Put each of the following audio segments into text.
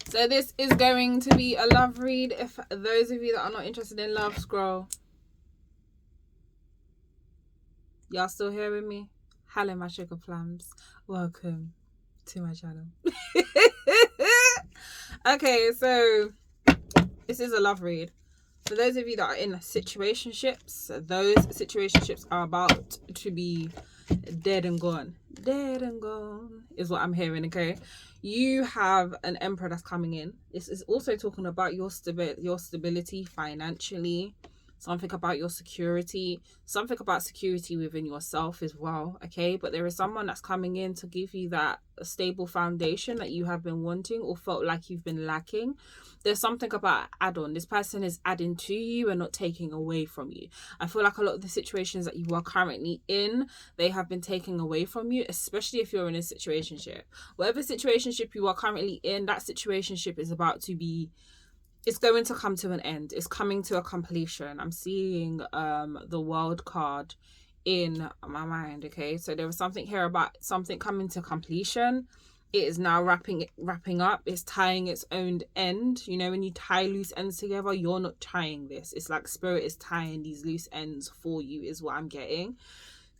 So this is going to be a love read. If those of you that are not interested in love, scroll. Y'all still here with me? Hello, my sugar plums. Welcome to my channel. Okay, so this is a love read. For those of you that are in situationships, those situationships are about to be dead and gone. Dead and gone is what I'm hearing, okay? You have an emperor that's coming in. This is also talking about your stability financially, something about your security, something about security within yourself as well, okay? But there is someone that's coming in to give you that stable foundation that you have been wanting or felt like you've been lacking. There's something about add-on. This person is adding to you and not taking away from you. I feel like a lot of the situations that you are currently in, they have been taken away from you, especially if you're in a situationship. Whatever situationship you are currently in, that situationship is about to be, it's going to come to an end. It's coming to a completion. I'm seeing the world card in my mind, okay? So there was something here about something coming to completion. It is now wrapping up. It's tying its own end. You know, when you tie loose ends together, you're not tying this. It's like spirit is tying these loose ends for you, is what I'm getting.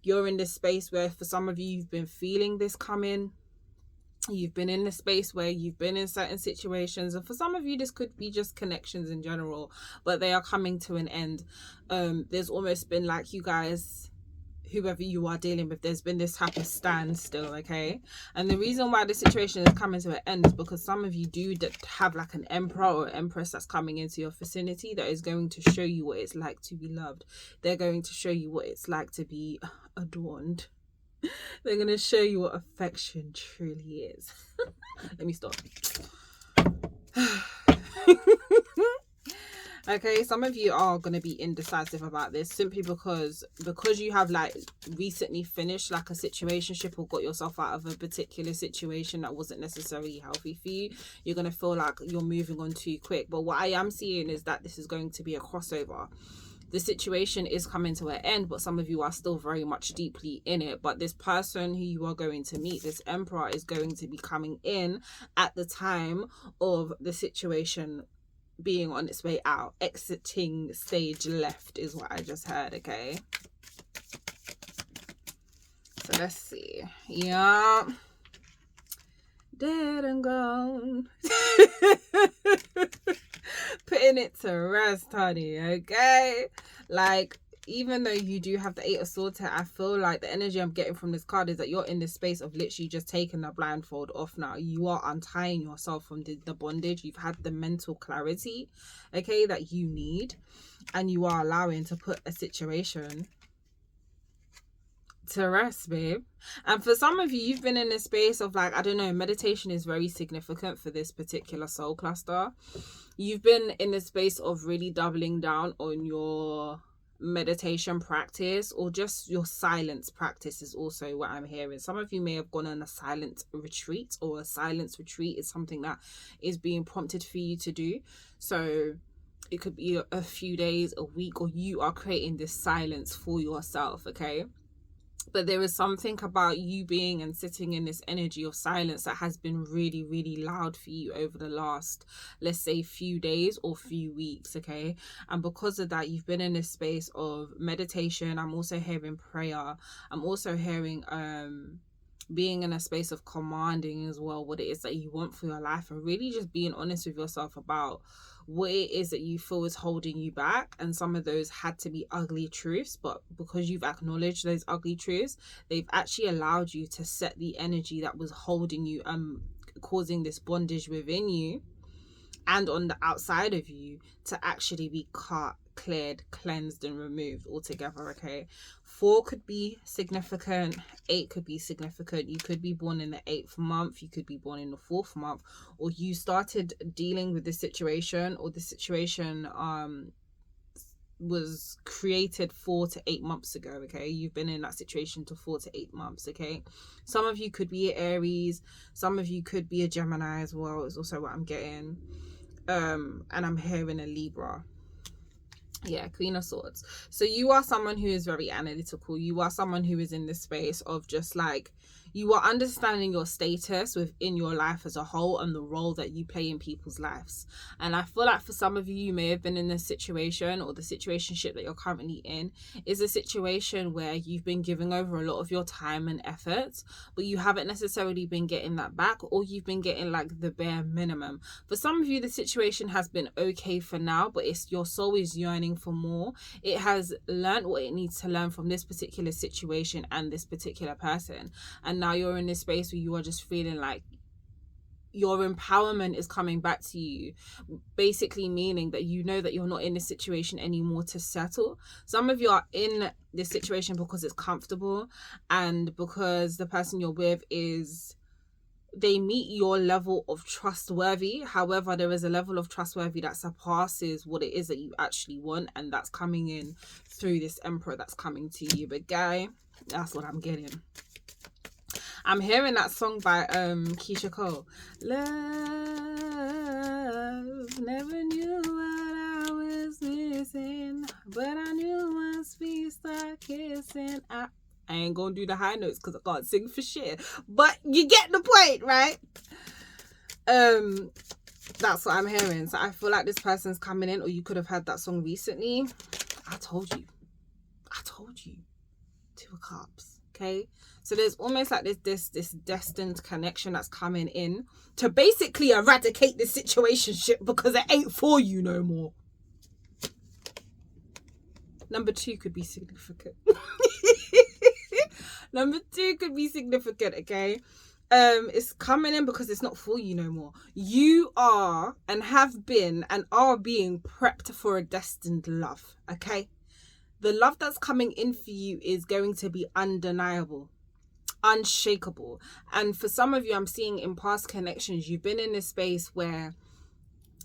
You're in this space where for some of you, you've been feeling this coming. You've been in the space where you've been in certain situations, and for some of you this could be just connections in general, but they are coming to an end. There's almost been like, you guys, whoever you are dealing with, there's been this type of standstill, okay? And the reason why the situation is coming to an end is because some of you do have like an emperor or empress that's coming into your vicinity that is going to show you what it's like to be loved. They're going to show you what it's like to be adorned. They're going to show you what affection truly is. Let me stop. Okay, some of you are going to be indecisive about this simply because you have like recently finished like a situationship or got yourself out of a particular situation that wasn't necessarily healthy for you. You're going to feel like you're moving on too quick. But what I am seeing is that this is going to be a crossover. The situation is coming to an end, but some of you are still very much deeply in it. But this person who you are going to meet, this emperor, is going to be coming in at the time of the situation being on its way out. Exiting stage left is what I just heard, okay? So let's see. Yeah. Dead and gone. Putting it to rest, honey, okay? Like, even though you do have the 8 of Swords here, I feel like the energy I'm getting from this card is that you're in this space of literally just taking the blindfold off now. You are untying yourself from the bondage. You've had the mental clarity, okay, that you need. And you are allowing to put a situation to rest, babe. And for some of you, you've been in a space of like, I don't know, meditation is very significant for this particular soul cluster. You've been in a space of really doubling down on your meditation practice, or just your silence practice is also what I'm hearing. Some of you may have gone on a silent retreat, or a silence retreat is something that is being prompted for you to do. So it could be a few days, a week, or you are creating this silence for yourself, okay? But there is something about you being and sitting in this energy of silence that has been really, really loud for you over the last, let's say, few days or few weeks, okay? And because of that, you've been in this space of meditation. I'm also hearing prayer. I'm also hearing being in a space of commanding as well what it is that you want for your life, and really just being honest with yourself about what it is that you feel is holding you back. And some of those had to be ugly truths, but because you've acknowledged those ugly truths, they've actually allowed you to set the energy that was holding you, causing this bondage within you and on the outside of you, to actually be cut, cleared, cleansed, and removed altogether, okay? 4 could be significant, 8 could be significant. You could be born in the 8th month, you could be born in the 4th month, or you started dealing with this situation, or the situation was created 4 to 8 months ago, okay? You've been in that situation to 4 to 8 months, okay? Some of you could be Aries, some of you could be a Gemini as well, is also what I'm getting. And I'm hearing a Libra. Yeah, Queen of Swords. So you are someone who is very analytical. You are someone who is in this space of just like, You are understanding your status within your life as a whole and the role that you play in people's lives. And I feel like for some of you, you may have been in this situation, or the situationship that you're currently in is a situation where you've been giving over a lot of your time and effort, but you haven't necessarily been getting that back, or you've been getting like the bare minimum. For some of you, the situation has been okay for now, but it's your soul is yearning for more. It has learned what it needs to learn from this particular situation and this particular person. And now you're in this space where you are just feeling like your empowerment is coming back to you, basically meaning that you know that you're not in this situation anymore to settle. Some of you are in this situation because it's comfortable and because the person you're with they meet your level of trustworthy. However, there is a level of trustworthy that surpasses what it is that you actually want, and that's coming in through this Emperor that's coming to you. But guy, that's what I'm getting. I'm hearing that song by Keisha Cole. Love, never knew what I was missing, but I knew once we start kissing. I ain't gonna do the high notes because I can't sing for shit, but you get the point, right? That's what I'm hearing. So I feel like this person's coming in, or you could have heard that song recently. I told you. Two of Cups. Okay, so there's almost like this destined connection that's coming in to basically eradicate this situationship because it ain't for you no more. Number 2 could be significant. Number 2 could be significant, okay? It's coming in because it's not for you no more. You are and have been and are being prepped for a destined love, okay? The love that's coming in for you is going to be undeniable, unshakable. And for some of you, I'm seeing in past connections, you've been in this space where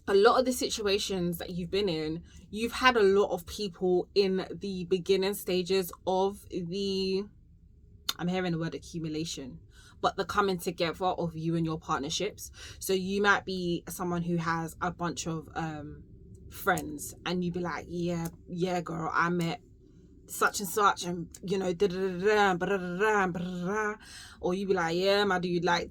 a lot of the situations that you've been in, you've had a lot of people in the beginning stages of I'm hearing the word accumulation, but the coming together of you and your partnerships. So you might be someone who has a bunch of friends, and you'd be like, yeah girl, I met such and such, and you know, or you'd be like, yeah my dude, like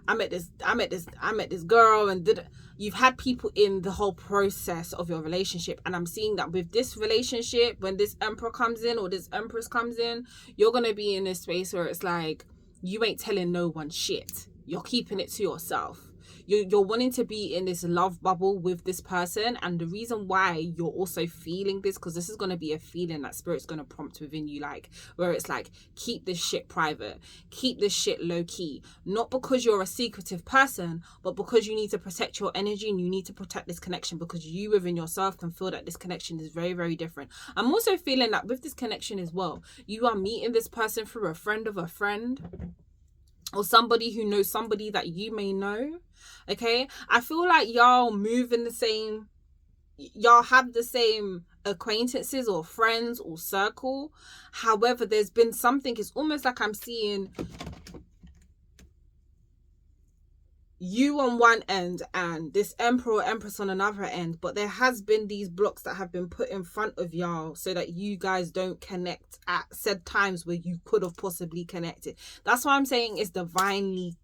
I met this girl, and you've had people in the whole process of your relationship. And I'm seeing that with this relationship, when this Emperor comes in or this Empress comes in, you're gonna be in this space where it's like you ain't telling no one shit, you're keeping it to yourself. You're wanting to be in this love bubble with this person. And the reason why you're also feeling this, because this is going to be a feeling that Spirit's going to prompt within you, like where it's like, keep this shit private, keep this shit low key, not because you're a secretive person, but because you need to protect your energy and you need to protect this connection, because you within yourself can feel that this connection is very, very different. I'm also feeling that with this connection as well, you are meeting this person through a friend of a friend, or somebody who knows somebody that you may know. Okay, I feel like y'all move in the same, y'all have the same acquaintances or friends or circle. However, there's been something, it's almost like I'm seeing you on one end and this Emperor or Empress on another end, but there has been these blocks that have been put in front of y'all so that you guys don't connect at said times where you could have possibly connected. That's why I'm saying it's divinely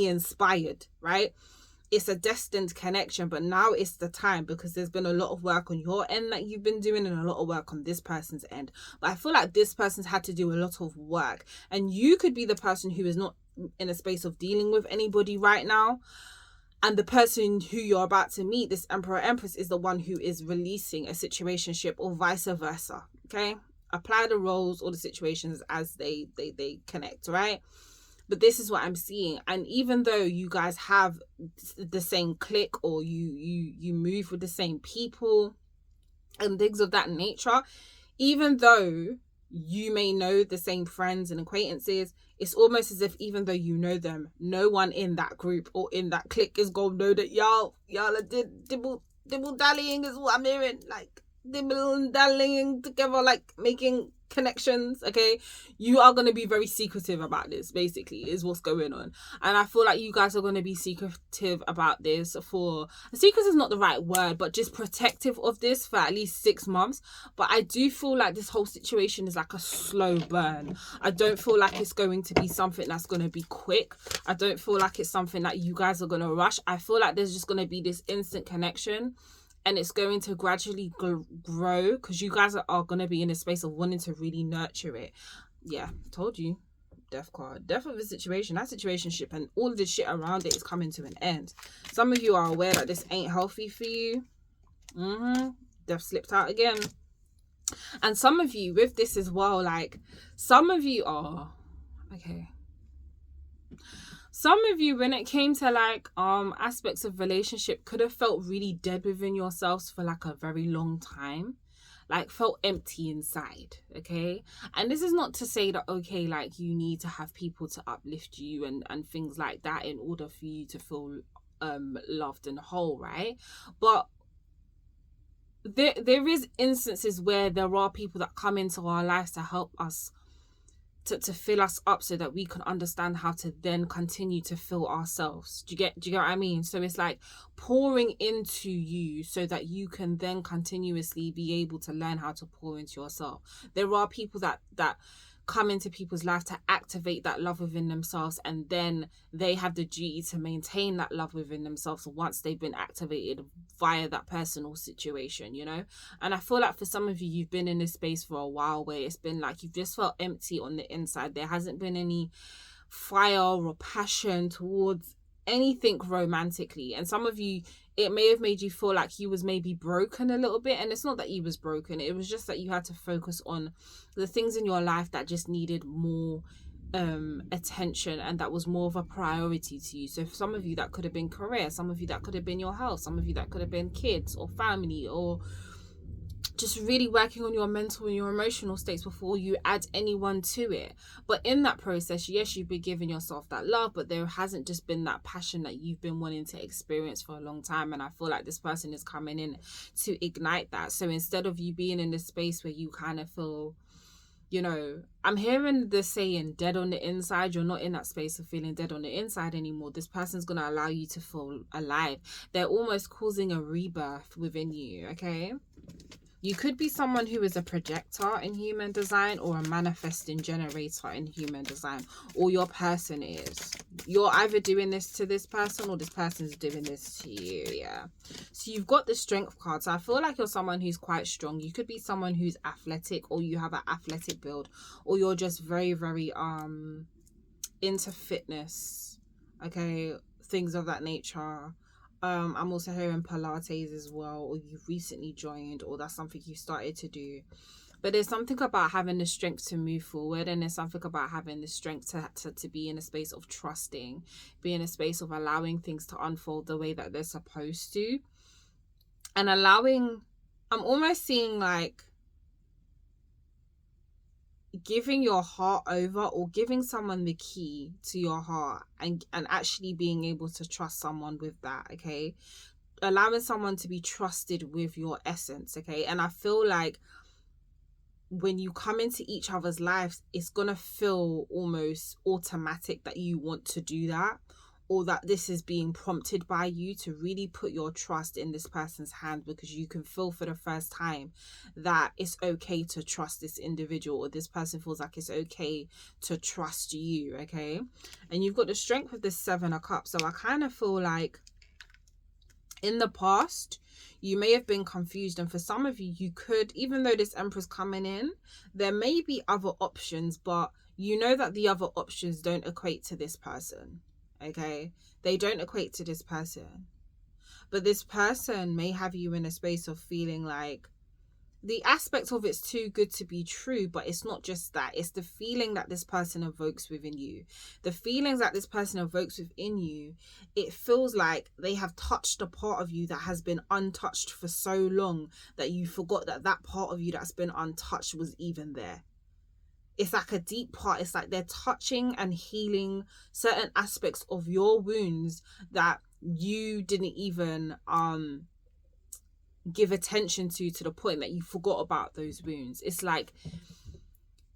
inspired, right? It's a destined connection, but now it's the time, because there's been a lot of work on your end that you've been doing and a lot of work on this person's end. But I feel like this person's had to do a lot of work, and you could be the person who is not in a space of dealing with anybody right now, and the person who you're about to meet, this Emperor Empress, is the one who is releasing a situationship, or vice versa. Okay, apply the roles or the situations as they connect, right? But this is what I'm seeing. And even though you guys have the same clique, or you move with the same people and things of that nature, even though you may know the same friends and acquaintances, it's almost as if even though you know them, no one in that group or in that clique is gonna know that y'all are dibble dallying, is what I'm hearing. Like dibble dallying together, like making connections, okay, you are going to be very secretive about this, basically, is what's going on. And I feel like you guys are going to be secretive about this for, secret is not the right word, but just protective of this for at least 6 months. But I do feel like this whole situation is like a slow burn. I don't feel like it's going to be something that's going to be quick. I don't feel like it's something that you guys are going to rush. I feel like there's just going to be this instant connection, and it's going to gradually grow, because you guys are going to be in a space of wanting to really nurture it. Yeah, told you. Death card. Death of a situation. That situationship and all of the shit around it is coming to an end. Some of you are aware that this ain't healthy for you. Death slipped out again. And some of you with this as well, like, some of you are... Okay. Some of you, when it came to like aspects of relationship, could have felt really dead within yourselves for like a very long time, like felt empty inside, okay? And this is not to say that, okay, like you need to have people to uplift you and things like that in order for you to feel loved and whole, right? But there is instances where there are people that come into our lives to help us, to fill us up, so that we can understand how to then continue to fill ourselves. Do you get what I mean? So it's like pouring into you so that you can then continuously be able to learn how to pour into yourself. There are people that come into people's life to activate that love within themselves, and then they have the duty to maintain that love within themselves once they've been activated via that person or situation, you know? And I feel like for some of you, you've been in this space for a while where it's been like you've just felt empty on the inside. There hasn't been any fire or passion towards anything romantically. And some of you, it may have made you feel like you was maybe broken a little bit. And it's not that you was broken, it was just that you had to focus on the things in your life that just needed more attention, and that was more of a priority to you. So for some of you, that could have been career, some of you that could have been your health, some of you that could have been kids or family, or just really working on your mental and your emotional states before you add anyone to it. But in that process, yes, you've been giving yourself that love, but there hasn't just been that passion that you've been wanting to experience for a long time. And I feel like this person is coming in to ignite that. So instead of you being in this space where you kind of feel, you know, I'm hearing the saying dead on the inside. You're not in that space of feeling dead on the inside anymore. This person's going to allow you to feel alive. They're almost causing a rebirth within you, okay? You could be someone who is a projector in human design, or a manifesting generator in human design, or your person is. You're either doing this to this person, or this person's doing this to you, yeah. So you've got the strength card. So I feel like you're someone who's quite strong. You could be someone who's athletic, or you have an athletic build, or you're just very, very into fitness, okay, things of that nature. I'm also hearing Pilates as well, or you've recently joined, or that's something you started to do. But there's something about having the strength to move forward, and there's something about having the strength to be in a space of trusting, be in a space of allowing things to unfold the way that they're supposed to, and allowing, I'm almost seeing like giving your heart over, or giving someone the key to your heart, and actually being able to trust someone with that, okay? Allowing someone to be trusted with your essence, okay? And I feel like when you come into each other's lives, it's gonna feel almost automatic that you want to do that, or that this is being prompted by you to really put your trust in this person's hand, because you can feel for the first time that it's okay to trust this individual, or this person feels like it's okay to trust you, okay? And you've got the strength of the 7 of Cups. So I kind of feel like in the past, you may have been confused, and for some of you, you could, even though this Emperor's coming in, there may be other options, but you know that the other options don't equate to this person. Okay, they don't equate to this person, but this person may have you in a space of feeling like the aspect of it's too good to be true. But it's not just that, it's the feeling that this person evokes within you, the feelings that this person evokes within you. It feels like they have touched a part of you that has been untouched for so long that you forgot that that part of you that's been untouched was even there. It's like a deep part. It's like they're touching and healing certain aspects of your wounds that you didn't even give attention to the point that you forgot about those wounds. It's like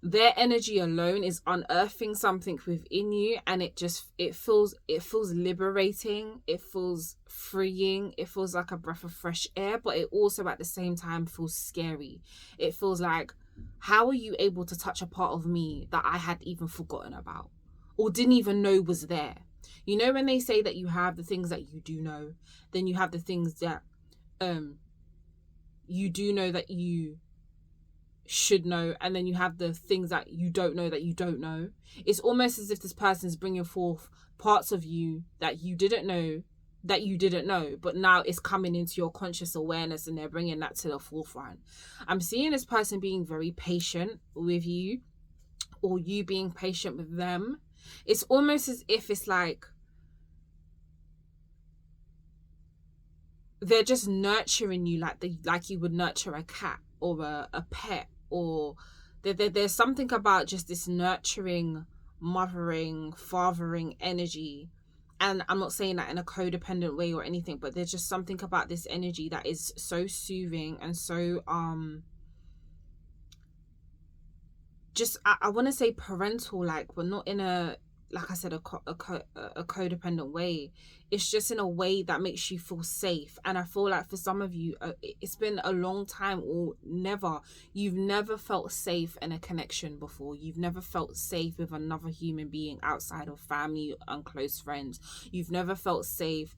their energy alone is unearthing something within you, and it feels liberating, it feels freeing, it feels like a breath of fresh air, but it also at the same time feels scary. It feels like, how are you able to touch a part of me that I had even forgotten about or didn't even know was there? You know, when they say that you have the things that you do know, then you have the things that you do know that you should know, and then you have the things that you don't know. It's almost as if this person is bringing forth parts of you that you didn't know, but now it's coming into your conscious awareness, and they're bringing that to the forefront. I'm seeing this person being very patient with you, or you being patient with them. It's almost as if it's like they're just nurturing you like you would nurture a cat or a pet, or there's something about just this nurturing, mothering, fathering energy. And I'm not saying that in a codependent way or anything, but there's just something about this energy that is so soothing and so just I want to say parental, like, but not in a, like I said, a codependent way. It's just in a way that makes you feel safe. And I feel like for some of you, it's been a long time, or you've never felt safe in a connection before. You've never felt safe with another human being outside of family and close friends. You've never felt safe,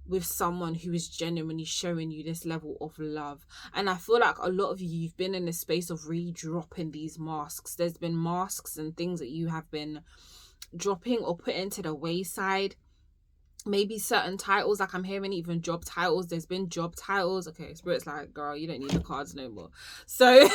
with someone who is genuinely showing you this level of love. And I feel like a lot of you've been in a space of really dropping these masks. There's been masks and things that you have been dropping or putting to the wayside. Maybe certain titles, like I'm hearing even job titles. There's been job titles. Okay, Spirit's like, girl, you don't need the cards no more. So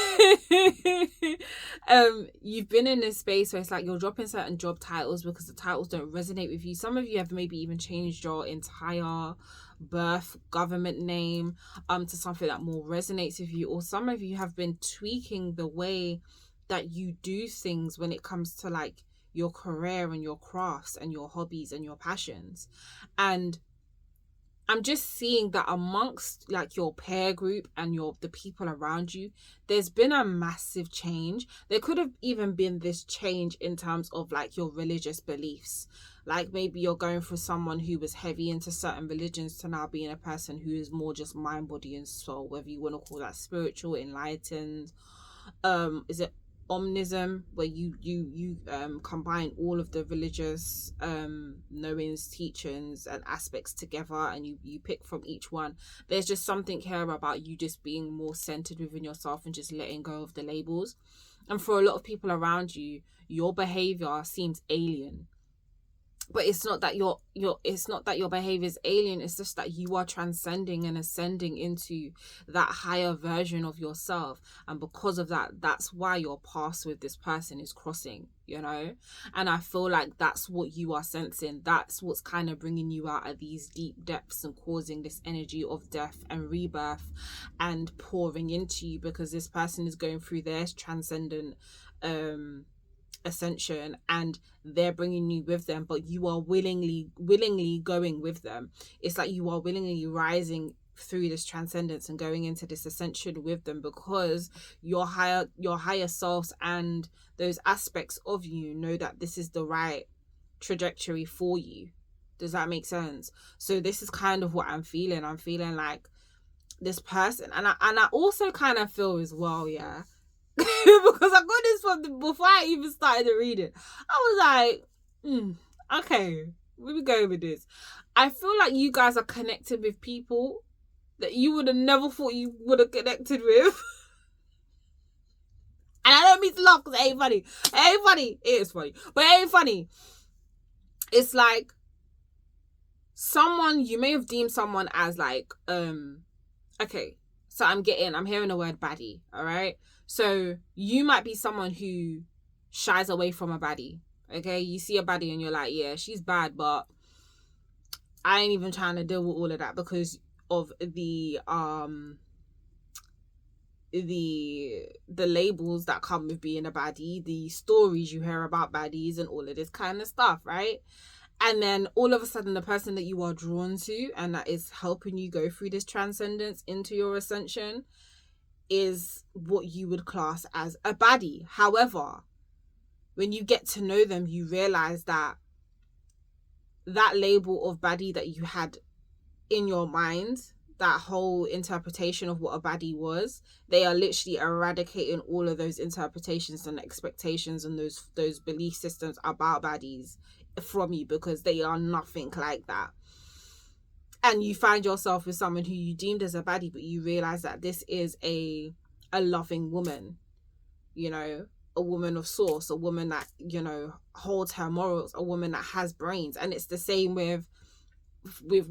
you've been in this space where it's like you're dropping certain job titles because the titles don't resonate with you. Some of you have maybe even changed your entire birth government name to something that more resonates with you, or some of you have been tweaking the way that you do things when it comes to like your career and your crafts and your hobbies and your passions. And I'm just seeing that amongst like your peer group and the people around you, there's been a massive change. There could have even been this change in terms of like your religious beliefs. Like maybe you're going from someone who was heavy into certain religions to now being a person who is more just mind, body and soul, whether you want to call that spiritual, enlightened. Is it omnism, where you combine all of the religious knowings, teachings and aspects together, and you pick from each one? There's just something here about you just being more centered within yourself and just letting go of the labels. And for a lot of people around you, your behavior seems alien. But it's not that your behavior is alien. It's just that you are transcending and ascending into that higher version of yourself, and because of that, that's why your path with this person is crossing. And I feel like that's what you are sensing. That's what's kind of bringing you out of these deep depths and causing this energy of death and rebirth and pouring into you, because this person is going through their transcendent ascension, and they're bringing you with them, but you are willingly going with them. It's like you are willingly rising through this transcendence and going into this ascension with them, because your higher selves and those aspects of you know that this is the right trajectory for you. Does that make sense? So this is kind of what I'm feeling. I'm feeling like this person, and I also kind of feel as well, yeah, because I got this from before I even started to read it. I was like, okay, where we going with this? I feel like you guys are connected with people that you would have never thought you would have connected with. And I don't mean to laugh because it ain't funny. It ain't funny. It is funny, but it ain't funny. It's like someone, you may have deemed someone as like, okay, so I'm hearing the word baddie, all right? So you might be someone who shies away from a baddie, okay? You see a baddie and you're like, yeah, she's bad, but I ain't even trying to deal with all of that because of the labels that come with being a baddie, the stories you hear about baddies and all of this kind of stuff, right? And then all of a sudden, the person that you are drawn to and that is helping you go through this transcendence into your ascension is what you would class as a baddie. However, when you get to know them, you realize that that label of baddie that you had in your mind, that whole interpretation of what a baddie was, they are literally eradicating all of those interpretations and expectations and those belief systems about baddies from you, because they are nothing like that. And you find yourself with someone who you deemed as a baddie, but you realize that this is a loving woman, you know, a woman of source, a woman that, you know, holds her morals, a woman that has brains. And it's the same with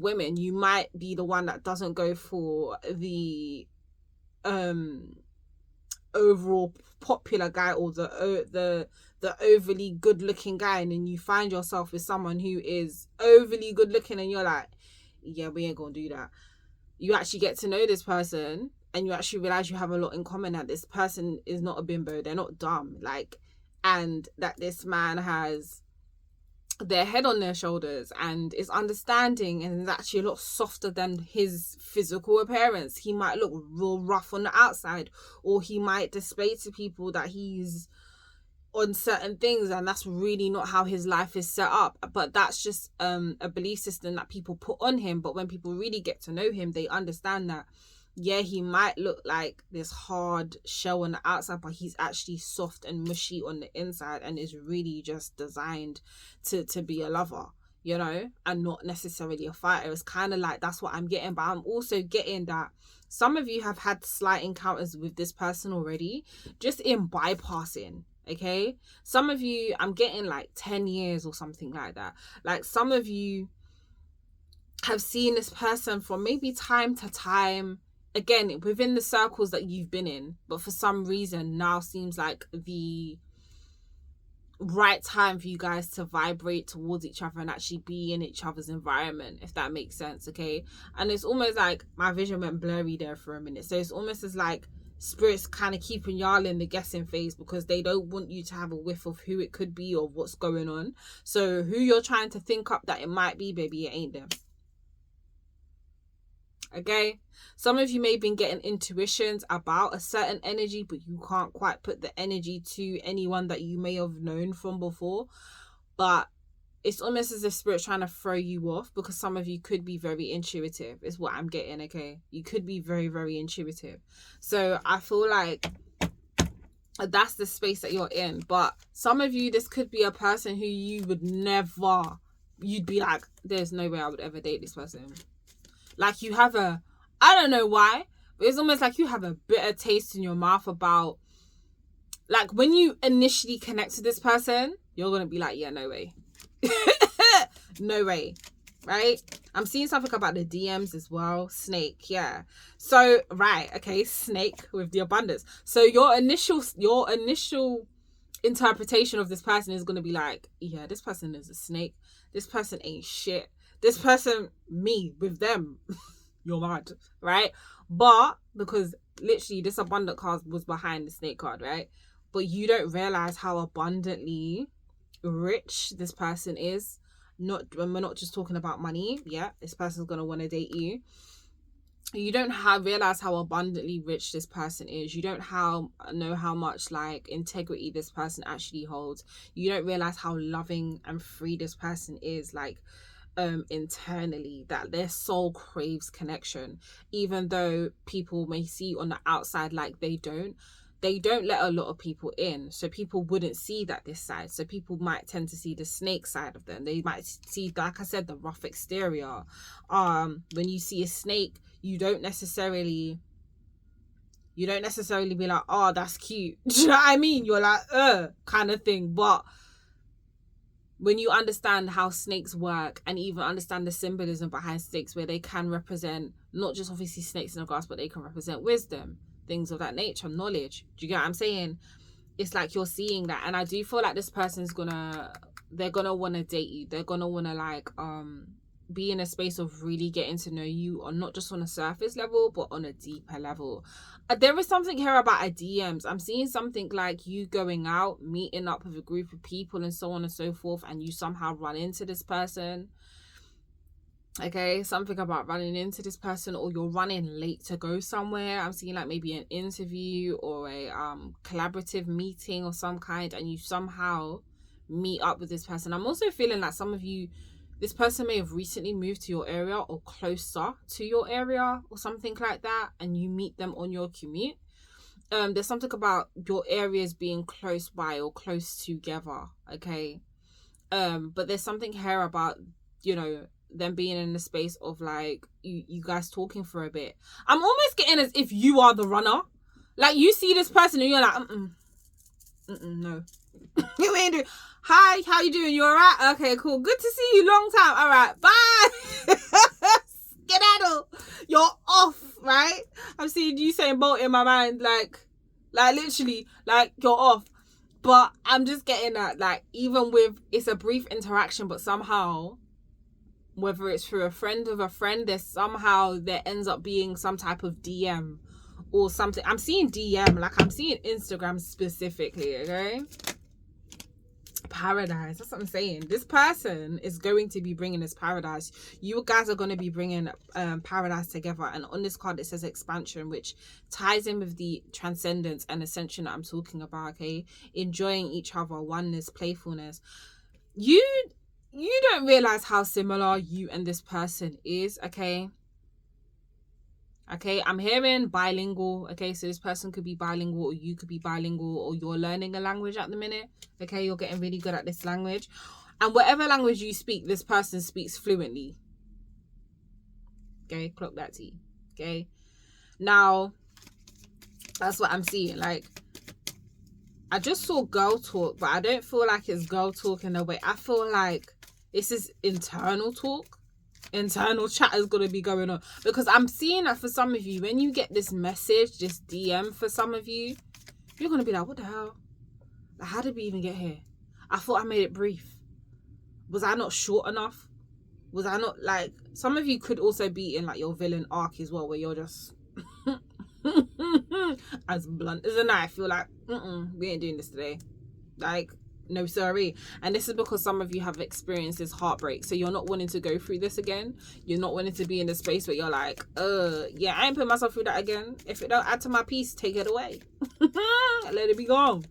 women. You might be the one that doesn't go for the overall popular guy, or the overly good looking guy, and then you find yourself with someone who is overly good looking, and you're like, yeah, we ain't gonna do that. You actually get to know this person, and you actually realize you have a lot in common, that this person is not a bimbo, they're not dumb, like, and that this man has their head on their shoulders and is understanding and is actually a lot softer than his physical appearance. He might look real rough on the outside, or he might display to people that he's on certain things, and that's really not how his life is set up. But that's just a belief system that people put on him. But when people really get to know him, they understand that, yeah, he might look like this hard shell on the outside, but he's actually soft and mushy on the inside, and is really just designed to be a lover, you know, and not necessarily a fighter. It's kind of like, that's what I'm getting. But I'm also getting that some of you have had slight encounters with this person already, just in bypassing. Okay, some of you, I'm getting like 10 years or something like that. Like, some of you have seen this person from maybe time to time, again, within the circles that you've been in, but for some reason now seems like the right time for you guys to vibrate towards each other and actually be in each other's environment, if that makes sense. Okay, and it's almost like my vision went blurry there for a minute, so it's almost as like spirits kind of keeping y'all in the guessing phase, because they don't want you to have a whiff of who it could be or what's going on. So who you're trying to think up that it might be, baby, it ain't them. Okay, some of you may have been getting intuitions about a certain energy, but you can't quite put the energy to anyone that you may have known from before. But it's almost as if spirit's trying to throw you off, because some of you could be very intuitive, is what I'm getting. Okay, you could be very, very intuitive. So I feel like that's the space that you're in. But some of you, this could be a person who you would never, you'd be like, there's no way I would ever date this person. Like, you have a, I don't know why, but it's almost like you have a bitter taste in your mouth about, like, when you initially connect to this person, you're going to be like, yeah, no way. No way. Right? I'm seeing something about the DMs as well. Snake, yeah. So, right, okay, snake with the abundance. So your initial interpretation of this person is going to be like, yeah, this person is a snake. This person ain't shit. This person, me, with them, you're mad, right? But because literally this abundant card was behind the snake card, right? But you don't realize how abundantly rich this person is. Not when we're not just talking about money. Yeah, this person's gonna want to date you. You don't realize how abundantly rich this person is. You don't know how much like integrity this person actually holds. You don't realize how loving and free this person is, like internally, that their soul craves connection, even though people may see on the outside like they don't let a lot of people in, so people wouldn't see that this side. So people might tend to see the snake side of them. They might see, like I said, the rough exterior. When you see a snake, you don't necessarily be like, oh, that's cute. Do you know what I mean? You're like, kind of thing. But when you understand how snakes work, and even understand the symbolism behind snakes, where they can represent not just obviously snakes in the grass, but they can represent wisdom, things of that nature, knowledge. Do you get what I'm saying? It's like you're seeing that. And I do feel like this person's they're gonna want to date you. They're gonna want to like be in a space of really getting to know you, on not just on a surface level, but on a deeper level. There is something here about a DMs. I'm seeing something like you going out, meeting up with a group of people and so on and so forth, and you somehow run into this person. Okay, something about running into this person, or you're running late to go somewhere. I'm seeing like maybe an interview or a collaborative meeting or some kind, and you somehow meet up with this person. I'm also feeling like some of you, this person may have recently moved to your area or closer to your area or something like that, and you meet them on your commute. There's something about your areas being close by or close together. Okay, but there's something here about, you know, them being in the space of like you guys talking for a bit. I'm almost getting as if you are the runner. Like you see this person and you're like, no. You ain't doing. Hi, how you doing? You alright? Okay, cool. Good to see you. Long time. Alright, bye. Skedaddle. You're off, right? I'm seeing you saying Bolt in my mind, like literally, like you're off. But I'm just getting that, like, even with, it's a brief interaction, but somehow, whether it's through a friend of a friend, there ends up being some type of DM or something. I'm seeing DM, like I'm seeing Instagram specifically, okay? Paradise, that's what I'm saying. This person is going to be bringing this paradise. You guys are going to be bringing paradise together. And on this card it says expansion, which ties in with the transcendence and ascension that I'm talking about. Okay, enjoying each other, oneness, playfulness. You don't realize how similar you and this person is. Okay, I'm hearing bilingual. Okay, so this person could be bilingual, or you could be bilingual, or you're learning a language at the minute. Okay, you're getting really good at this language. And whatever language you speak, this person speaks fluently. Okay, clock that T. Okay, now that's what I'm seeing. Like, I just saw girl talk, but I don't feel like it's girl talk in a way. I feel like this is internal talk. Internal chat is going to be going on, because I'm seeing that for some of you, when you get this message, this DM, for some of you, you're going to be like, what the hell? Like, how did we even get here? I thought I made it brief. Was I not short enough? Was I not, like, some of you could also be in like your villain arc as well, where you're just as blunt as a knife. You're like, we ain't doing this today. Like, no sorry. And this is because some of you have experienced this heartbreak, so you're not wanting to go through this again. You're not wanting to be in the space where you're like, yeah, I ain't putting myself through that again. If it don't add to my peace, take it away. Let it be gone.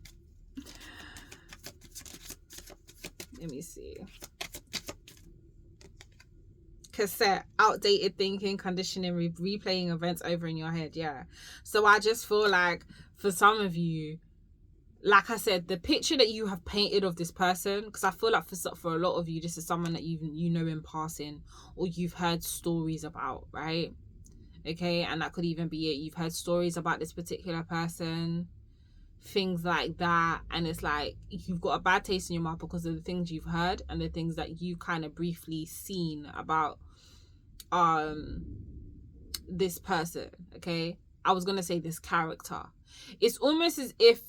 Let me see. Cassette, outdated thinking, conditioning, replaying events over in your head. Yeah, so I just feel like for some of you, like I said, the picture that you have painted of this person, because I feel like for a lot of you, this is someone that you know in passing, or you've heard stories about, right? Okay, and that could even be it. You've heard stories about this particular person, things like that, and it's like you've got a bad taste in your mouth because of the things you've heard and the things that you kind of briefly seen about this person. Okay, I was gonna say this character. It's almost as if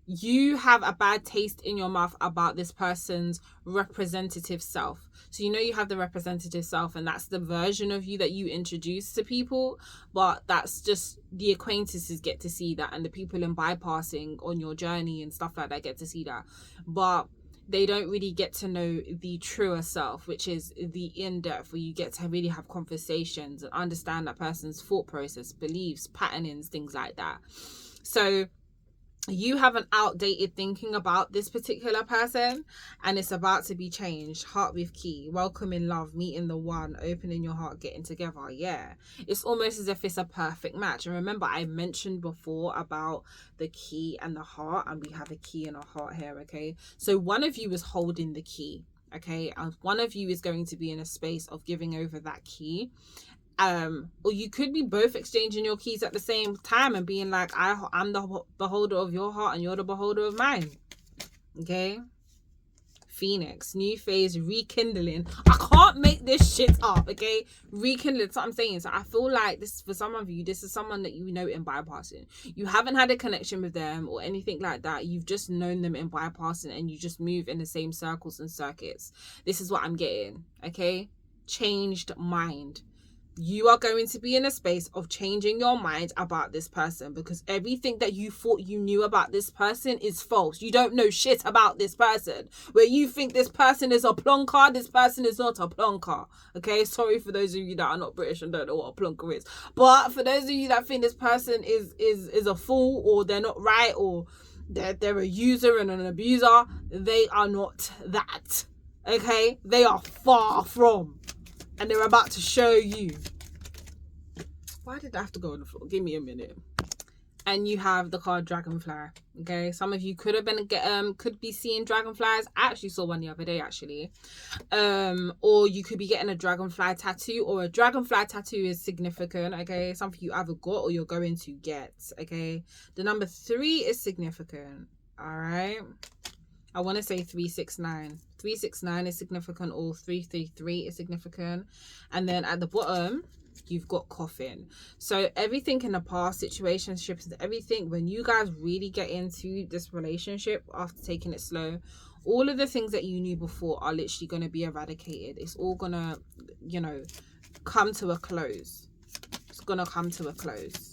you have a bad taste in your mouth about this person's representative self. So you know you have the representative self, and that's the version of you that you introduce to people, but that's just the acquaintances get to see that, and the people in bypassing on your journey and stuff like that get to see that, but they don't really get to know the truer self, which is the in-depth, where you get to really have conversations and understand that person's thought process, beliefs, patternings, things like that. So you have an outdated thinking about this particular person, and it's about to be changed. Heart with key, welcoming love, meeting the one, opening your heart, getting together. Yeah, it's almost as if it's a perfect match. And remember, I mentioned before about the key and the heart, and we have a key and a heart here. Okay, so one of you is holding the key, okay, and one of you is going to be in a space of giving over that key. Or you could be both exchanging your keys at the same time and being like, I'm the beholder of your heart and you're the beholder of mine. Okay, Phoenix, new phase, rekindling. I can't make this shit up. Okay, rekindling. That's what I'm saying. So I feel like this, for some of you, this is someone that you know in bypassing. You haven't had a connection with them or anything like that. You've just known them in bypassing, and you just move in the same circles and circuits. This is what I'm getting. Okay, changed mind. you are going to be in a space of changing your mind about this person, because everything that you thought you knew about this person is false. You don't know shit about this person. Where you think this person is a plonker, this person is not a plonker. Okay, sorry for those of you that are not British and don't know what a plonker is. But for those of you that think this person is a fool, or they're not right, or they're a user and an abuser, they are not that. Okay, they are far from. And they're about to show you. Why did I have to go on the floor? Give me a minute. And you have the card Dragonfly. Okay, some of you could have been could be seeing dragonflies. I actually saw one the other day, actually. Or you could be getting a dragonfly tattoo, or a dragonfly tattoo is significant. Okay, something you either got or you're going to get. Okay, the number 3 is significant. All right. I want to say 369. 369 is significant, or 333 is significant. And then at the bottom, you've got coffin. So everything in the past, situationships, everything, when you guys really get into this relationship after taking it slow, all of the things that you knew before are literally going to be eradicated. It's all going to, you know, come to a close. It's going to come to a close.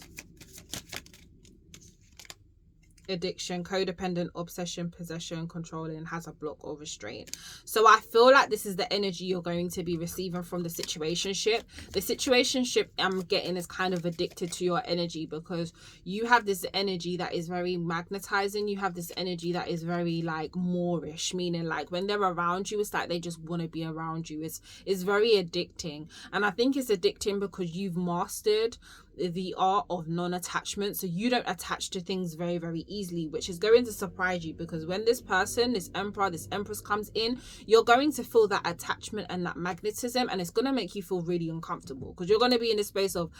Addiction, codependent, obsession, possession, controlling, has a block or restraint. So I feel like this is the energy you're going to be receiving from the situationship. The situationship I'm getting is kind of addicted to your energy, because you have this energy that is very magnetizing. You have this energy that is very like Moorish, meaning like when they're around you, it's like they just want to be around you. It's very addicting. And I think it's addicting because you've mastered the art of non-attachment, so you don't attach to things very, very easily, which is going to surprise you, because when this person, this emperor, this empress comes in, you're going to feel that attachment and that magnetism, and it's going to make you feel really uncomfortable, because you're going to be in a space of,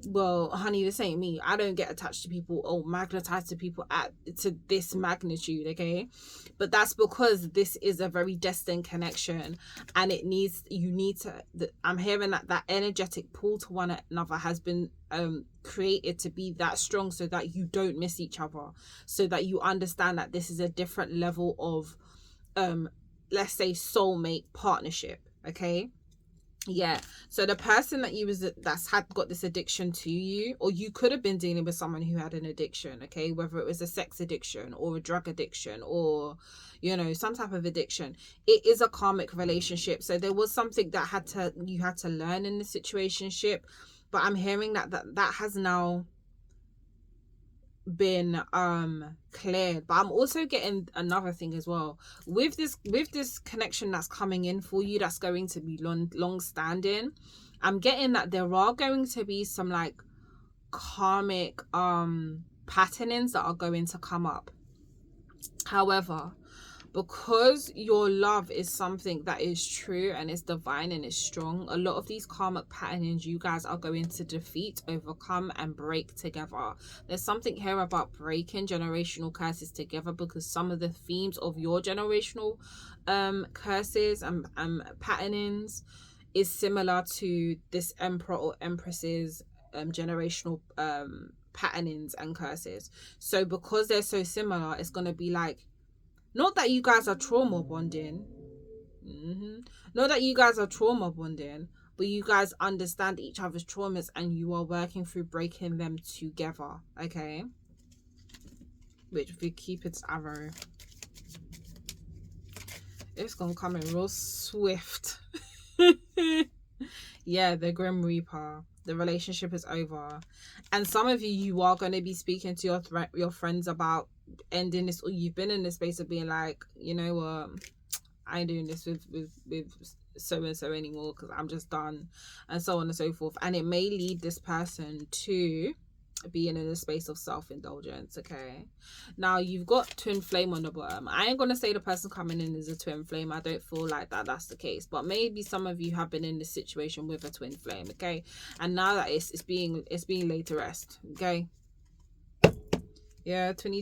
well, honey, this ain't me. I don't get attached to people or magnetized to people to this magnitude. Okay, but that's because this is a very destined connection, and I'm hearing that energetic pull to one another has been created to be that strong, so that you don't miss each other, so that you understand that this is a different level of let's say soulmate partnership. Okay, yeah. So the person that's got this addiction to you, or you could have been dealing with someone who had an addiction, okay, whether it was a sex addiction or a drug addiction, or you know, some type of addiction. It is a karmic relationship, so there was something that you had to learn in the situationship. But I'm hearing that has now been cleared. But I'm also getting another thing as well with this connection that's coming in for you, that's going to be long standing. I'm getting that there are going to be some like karmic patternings that are going to come up. However, because your love is something that is true and it's divine and it's strong, a lot of these karmic patterns you guys are going to defeat, overcome, and break together. There's something here about breaking generational curses together, because some of the themes of your generational curses and patternings is similar to this emperor or empress's generational patternings and curses. So because they're so similar, it's going to be like, not that you guys are trauma bonding. Not that you guys are trauma bonding, but you guys understand each other's traumas and you are working through breaking them together. Okay? Which, if we keep its arrow, it's going to come in real swift. Yeah, the Grim Reaper. The relationship is over. And some of you are going to be speaking to your friends about ending this, or you've been in this space of being like, you know, I ain't doing this with so and so anymore, because I'm just done, and so on and so forth. And it may lead this person to being in a space of self-indulgence. Okay, now you've got twin flame on the bottom. I ain't gonna say the person coming in is a twin flame. I don't feel like that's the case, but maybe some of you have been in this situation with a twin flame. Okay, and now that it's being laid to rest. Okay, yeah, twin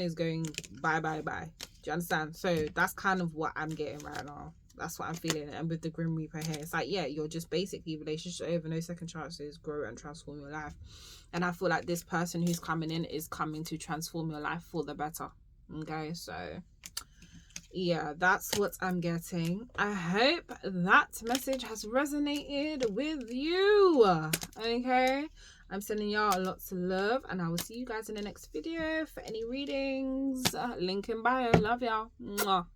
is going bye. Do you understand? So that's kind of what I'm getting right now. That's what I'm feeling. And with the Grim Reaper here, it's like, yeah, you're just basically relationship over, no second chances, grow and transform your life. And I feel like this person who's coming in is coming to transform your life for the better. Okay, so yeah, that's what I'm getting. I hope that message has resonated with you. Okay, I'm sending y'all lots of love, and I will see you guys in the next video for any readings. Link in bio. Love y'all. Mwah.